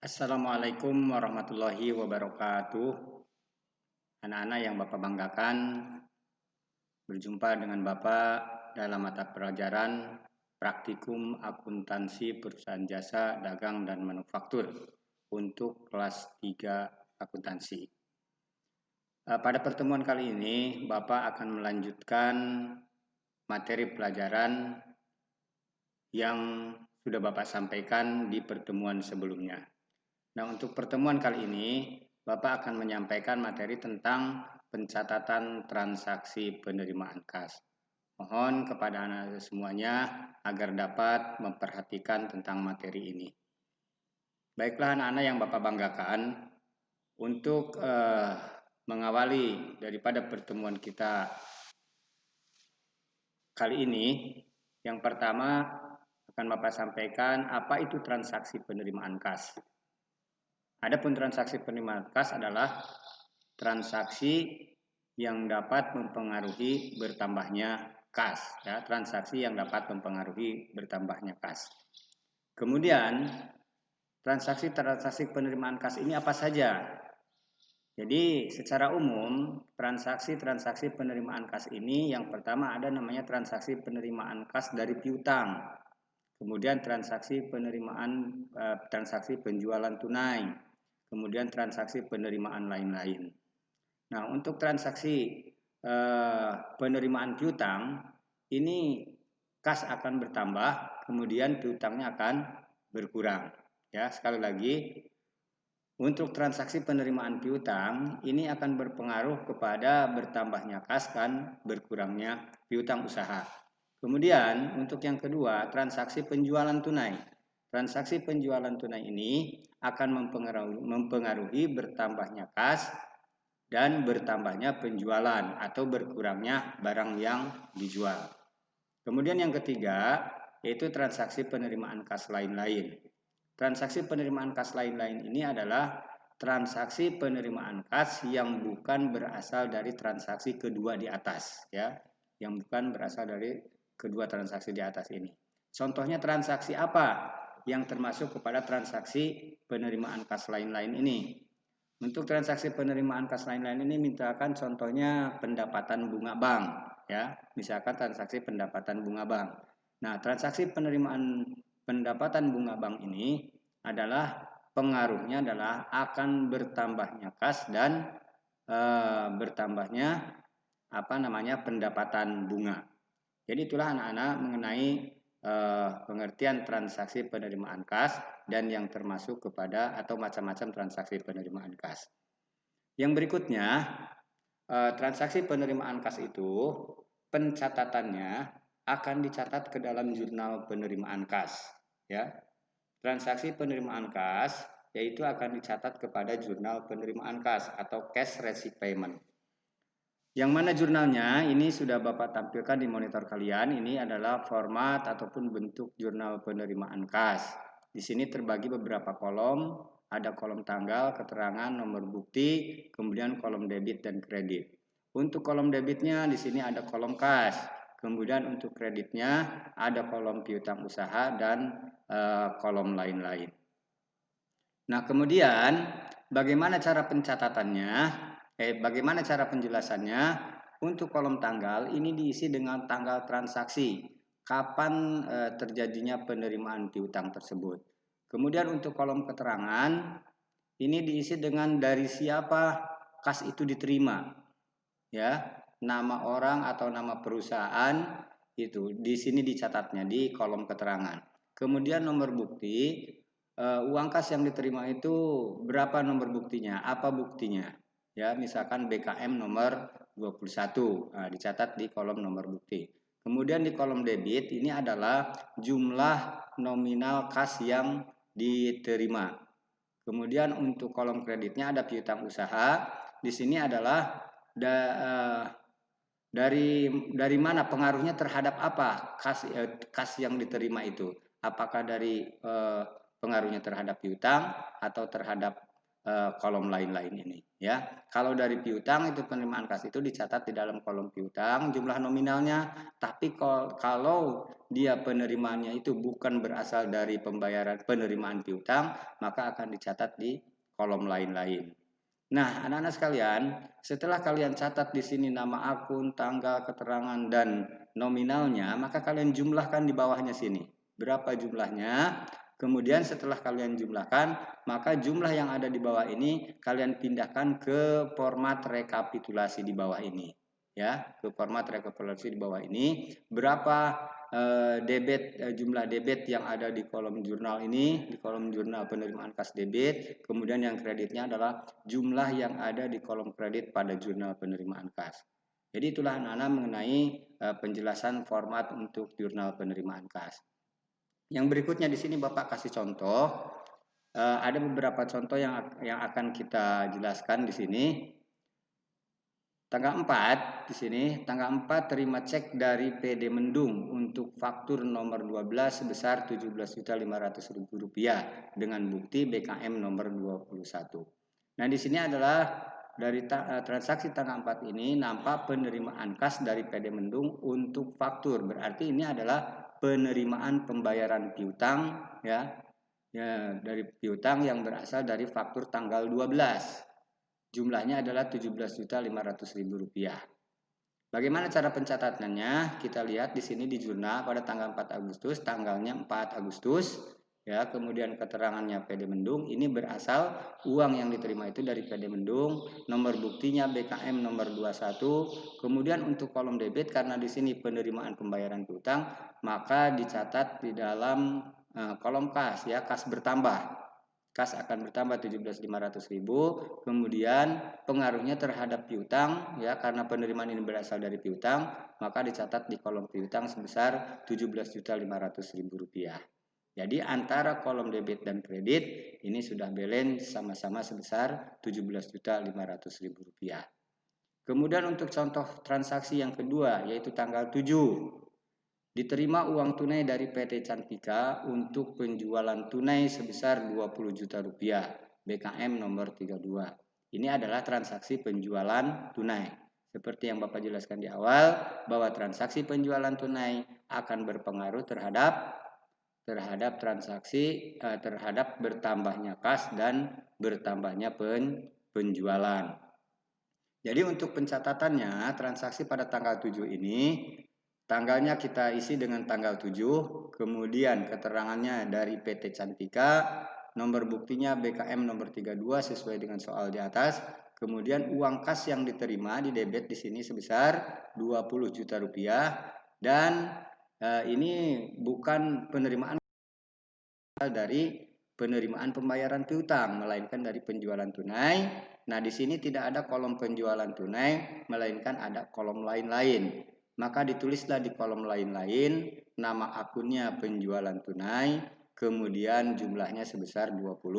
Assalamualaikum warahmatullahi wabarakatuh. Anak-anak yang Bapak banggakan, berjumpa dengan Bapak dalam mata pelajaran Praktikum Akuntansi Perusahaan Jasa, Dagang, dan Manufaktur untuk kelas 3 akuntansi. Pada pertemuan kali ini, Bapak akan melanjutkan materi pelajaran yang sudah Bapak sampaikan di pertemuan sebelumnya. Nah, untuk pertemuan kali ini, Bapak akan menyampaikan materi tentang pencatatan transaksi penerimaan kas. Mohon kepada anak semuanya agar dapat memperhatikan tentang materi ini. Baiklah anak-anak yang Bapak banggakan, untuk mengawali daripada pertemuan kita kali ini, yang pertama akan Bapak sampaikan apa itu transaksi penerimaan kas. Adapun transaksi penerimaan kas adalah transaksi yang dapat mempengaruhi bertambahnya kas, ya, transaksi yang dapat mempengaruhi bertambahnya kas. Kemudian transaksi penerimaan kas ini apa saja? Jadi secara umum transaksi penerimaan kas ini yang pertama ada namanya transaksi penerimaan kas dari piutang. Kemudian transaksi penjualan tunai. Kemudian transaksi penerimaan lain-lain. Nah, untuk transaksi penerimaan piutang ini kas akan bertambah, kemudian piutangnya akan berkurang. Ya, sekali lagi, untuk transaksi penerimaan piutang ini akan berpengaruh kepada bertambahnya kas dan berkurangnya piutang usaha. Kemudian untuk yang kedua, transaksi penjualan tunai. Transaksi penjualan tunai ini akan mempengaruhi bertambahnya kas dan bertambahnya penjualan atau berkurangnya barang yang dijual. Kemudian yang ketiga, yaitu transaksi penerimaan kas lain-lain. Transaksi penerimaan kas lain-lain ini adalah transaksi penerimaan kas yang bukan berasal dari transaksi kedua di atas, ya, yang bukan berasal dari kedua transaksi di atas ini. Contohnya transaksi apa yang termasuk kepada transaksi penerimaan kas lain-lain ini? Untuk transaksi penerimaan kas lain-lain ini misalkan contohnya pendapatan bunga bank, ya, misalkan transaksi pendapatan bunga bank. Nah, transaksi penerimaan pendapatan bunga bank ini adalah pengaruhnya adalah akan bertambahnya kas dan bertambahnya pendapatan bunga. Jadi itulah anak-anak mengenai pengertian transaksi penerimaan kas dan yang termasuk kepada atau macam-macam transaksi penerimaan kas. Yang berikutnya, transaksi penerimaan kas itu pencatatannya akan dicatat ke dalam jurnal penerimaan kas, ya. Transaksi penerimaan kas yaitu akan dicatat kepada jurnal penerimaan kas atau cash receipt payment. Yang mana jurnalnya ini sudah Bapak tampilkan di monitor kalian. Ini adalah format ataupun bentuk jurnal penerimaan kas. Di sini terbagi beberapa kolom. Ada kolom tanggal, keterangan, nomor bukti, kemudian kolom debit dan kredit. Untuk kolom debitnya di sini ada kolom kas. Kemudian untuk kreditnya ada kolom piutang usaha dan kolom lain-lain. Nah, kemudian bagaimana cara pencatatannya? Bagaimana cara penjelasannya? Untuk kolom tanggal ini diisi dengan tanggal transaksi, kapan terjadinya penerimaan piutang tersebut. Kemudian untuk kolom keterangan ini diisi dengan dari siapa kas itu diterima, ya, nama orang atau nama perusahaan itu di sini dicatatnya di kolom keterangan. Kemudian nomor bukti, uang kas yang diterima itu berapa nomor buktinya, apa buktinya, ya, misalkan BKM nomor 21, nah, dicatat di kolom nomor bukti. Kemudian di kolom debit ini adalah jumlah nominal kas yang diterima. Kemudian untuk kolom kreditnya ada piutang usaha. Di sini adalah dari mana pengaruhnya terhadap apa kas yang diterima itu? Apakah dari pengaruhnya terhadap piutang atau terhadap kolom lain-lain ini, ya. Kalau dari piutang itu penerimaan kas itu dicatat di dalam kolom piutang jumlah nominalnya, Tapi kalau dia penerimaannya itu bukan berasal dari penerimaan piutang, maka akan dicatat di kolom lain-lain. Nah, anak-anak sekalian, setelah kalian catat di sini nama akun, tanggal, keterangan, dan nominalnya, maka kalian jumlahkan di bawahnya sini. Berapa jumlahnya? Kemudian setelah kalian jumlahkan, maka jumlah yang ada di bawah ini kalian pindahkan ke format rekapitulasi di bawah ini. Ya, ke format rekapitulasi di bawah ini. Berapa jumlah debit yang ada di kolom jurnal ini, di kolom jurnal penerimaan kas debit, kemudian yang kreditnya adalah jumlah yang ada di kolom kredit pada jurnal penerimaan kas. Jadi itulah anak-anak mengenai penjelasan format untuk jurnal penerimaan kas. Yang berikutnya di sini Bapak kasih contoh, ada beberapa contoh yang akan kita jelaskan di sini. Tanggal 4 di sini, tanggal 4 terima cek dari PD Mendung untuk faktur nomor 12 sebesar Rp17.500.000 dengan bukti BKM nomor 21. Nah, di sini adalah dari transaksi tanggal 4 ini nampak penerimaan kas dari PD Mendung untuk faktur. Berarti ini adalah penerimaan pembayaran piutang ya dari piutang yang berasal dari faktur tanggal 12. Jumlahnya adalah Rp17.500.000. Bagaimana cara pencatatannya? Kita lihat di sini di jurnal pada tanggal 4 Agustus, tanggalnya 4 Agustus, ya, kemudian keterangannya PD Mendung, ini berasal uang yang diterima itu dari PD Mendung, nomor buktinya BKM nomor 21, kemudian untuk kolom debit karena di sini penerimaan pembayaran piutang, maka dicatat di dalam kolom kas, ya, kas bertambah. Kas akan bertambah 17.500.000, kemudian pengaruhnya terhadap piutang, ya, karena penerimaan ini berasal dari piutang, maka dicatat di kolom piutang sebesar Rp17.500.000. Jadi antara kolom debit dan kredit ini sudah balance sama-sama sebesar Rp17.500.000. Kemudian untuk contoh transaksi yang kedua yaitu tanggal 7. Diterima uang tunai dari PT Cantika untuk penjualan tunai sebesar Rp20 juta, BKM nomor 32. Ini adalah transaksi penjualan tunai. Seperti yang Bapak jelaskan di awal, bahwa transaksi penjualan tunai akan berpengaruh terhadap transaksi, terhadap bertambahnya kas dan bertambahnya penjualan. Jadi untuk pencatatannya, transaksi pada tanggal 7 ini, tanggalnya kita isi dengan tanggal 7, kemudian keterangannya dari PT Cantika, nomor buktinya BKM nomor 32 sesuai dengan soal di atas, kemudian uang kas yang diterima di debit di sini sebesar Rp20 juta, dan ini bukan penerimaan dari penerimaan pembayaran piutang, melainkan dari penjualan tunai. Nah, di sini tidak ada kolom penjualan tunai, melainkan ada kolom lain-lain. Maka ditulislah di kolom lain-lain nama akunnya penjualan tunai, kemudian jumlahnya sebesar Rp20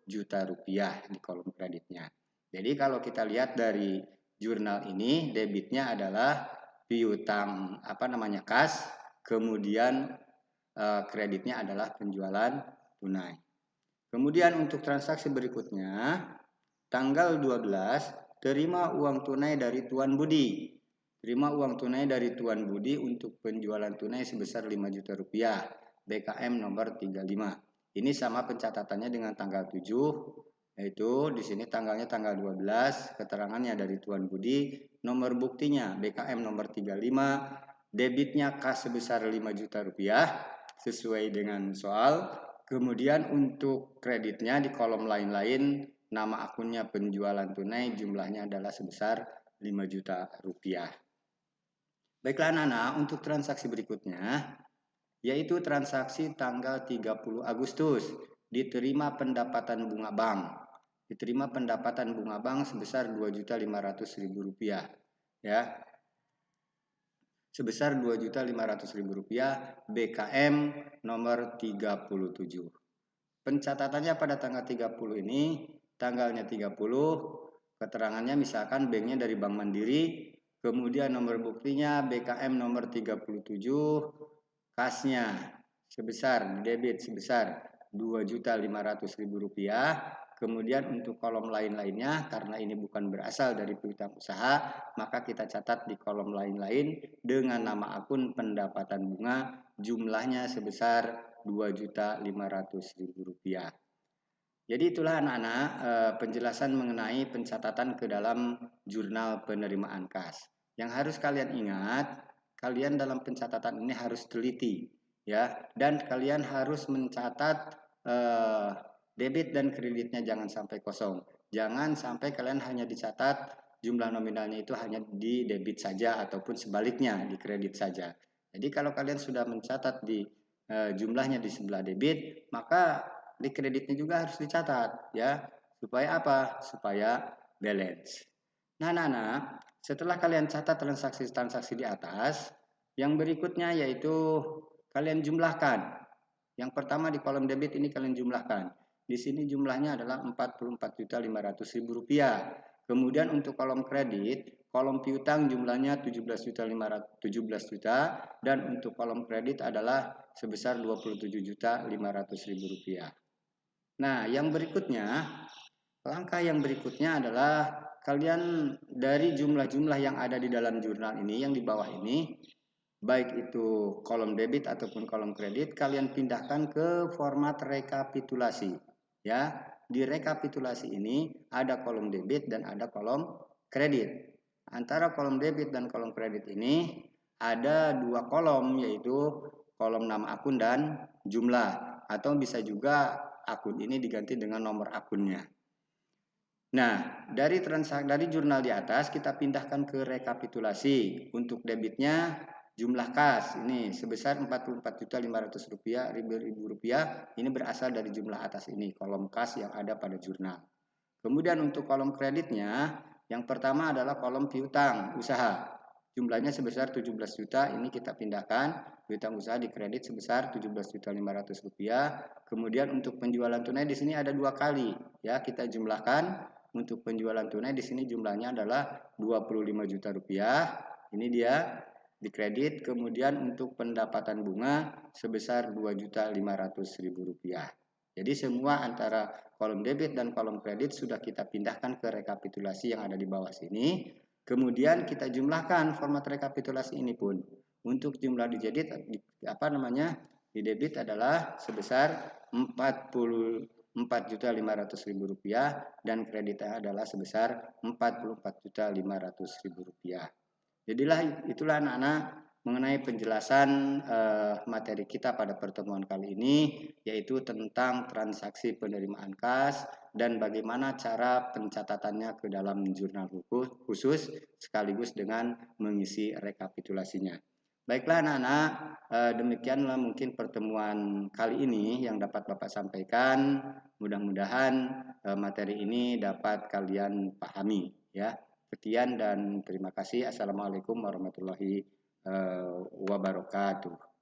juta di kolom kreditnya. Jadi kalau kita lihat dari jurnal ini, debitnya adalah piutang kas, kemudian kreditnya adalah penjualan tunai. Kemudian untuk transaksi berikutnya, tanggal 12, terima uang tunai dari Tuan Budi. Terima uang tunai dari Tuan Budi untuk penjualan tunai sebesar Rp5 juta, BKM nomor 35. Ini sama pencatatannya dengan tanggal 7, yaitu di sini tanggalnya tanggal 12, keterangannya dari Tuan Budi, nomor buktinya BKM nomor 35, debitnya kas sebesar Rp5 juta, sesuai dengan soal. Kemudian untuk kreditnya di kolom lain-lain, nama akunnya penjualan tunai, jumlahnya adalah sebesar Rp5 juta. Baiklah anak-anak, untuk transaksi berikutnya, yaitu transaksi tanggal 30 Agustus, diterima pendapatan bunga bank. Diterima pendapatan bunga bank sebesar Rp2.500.000, ya. Sebesar Rp2.500.000, BKM nomor 37. Pencatatannya pada tanggal 30 ini, tanggalnya 30, keterangannya misalkan banknya dari Bank Mandiri, kemudian nomor buktinya BKM nomor 37, kasnya sebesar debit sebesar Rp2.500.000, Kemudian untuk kolom lain-lainnya, karena ini bukan berasal dari piutang usaha, maka kita catat di kolom lain-lain dengan nama akun pendapatan bunga jumlahnya sebesar Rp2.500.000. Jadi itulah anak-anak penjelasan mengenai pencatatan ke dalam jurnal penerimaan kas. Yang harus kalian ingat, kalian dalam pencatatan ini harus teliti, ya, dan kalian harus mencatat debit dan kreditnya jangan sampai kosong. Jangan sampai kalian hanya dicatat jumlah nominalnya itu hanya di debit saja ataupun sebaliknya di kredit saja. Jadi kalau kalian sudah mencatat di jumlahnya di sebelah debit, maka di kreditnya juga harus dicatat, ya, supaya apa? Supaya balance. Nah, setelah kalian catat transaksi-transaksi di atas, yang berikutnya yaitu kalian jumlahkan. Yang pertama di kolom debit ini kalian jumlahkan. Di sini jumlahnya adalah Rp44.500.000. Kemudian untuk kolom kredit, kolom piutang jumlahnya 17 juta dan untuk kolom kredit adalah sebesar Rp27.500.000. Nah, langkah yang berikutnya adalah kalian dari jumlah-jumlah yang ada di dalam jurnal ini, yang di bawah ini, baik itu kolom debit ataupun kolom kredit, kalian pindahkan ke format rekapitulasi. Ya, di rekapitulasi ini ada kolom debit dan ada kolom kredit. Antara kolom debit dan kolom kredit ini ada dua kolom, yaitu kolom nama akun dan jumlah, atau bisa juga akun ini diganti dengan nomor akunnya. Nah, dari jurnal di atas kita pindahkan ke rekapitulasi. Untuk debitnya jumlah kas ini sebesar Rp44.500.000. Ini berasal dari jumlah atas ini, kolom kas yang ada pada jurnal. Kemudian untuk kolom kreditnya, yang pertama adalah kolom piutang usaha. Jumlahnya sebesar 17 juta, ini kita pindahkan. Piutang usaha di kredit sebesar Rp17.500. Kemudian untuk penjualan tunai di sini ada dua kali, ya, kita jumlahkan. Untuk penjualan tunai di sini jumlahnya adalah Rp25 juta. Ini dia di kredit. Kemudian untuk pendapatan bunga sebesar Rp2.500.000. Jadi semua antara kolom debit dan kolom kredit sudah kita pindahkan ke rekapitulasi yang ada di bawah sini. Kemudian kita jumlahkan format rekapitulasi ini pun. Untuk jumlah di debit di debit adalah sebesar Rp44.500.000 dan kreditnya adalah sebesar Rp44.500.000. Jadilah itulah anak-anak mengenai penjelasan materi kita pada pertemuan kali ini, yaitu tentang transaksi penerimaan kas dan bagaimana cara pencatatannya ke dalam jurnal khusus sekaligus dengan mengisi rekapitulasinya. Baiklah anak-anak, demikianlah mungkin pertemuan kali ini yang dapat Bapak sampaikan. Mudah-mudahan materi ini dapat kalian pahami, ya. Sekian dan terima kasih. Assalamualaikum warahmatullahi wabarakatuh.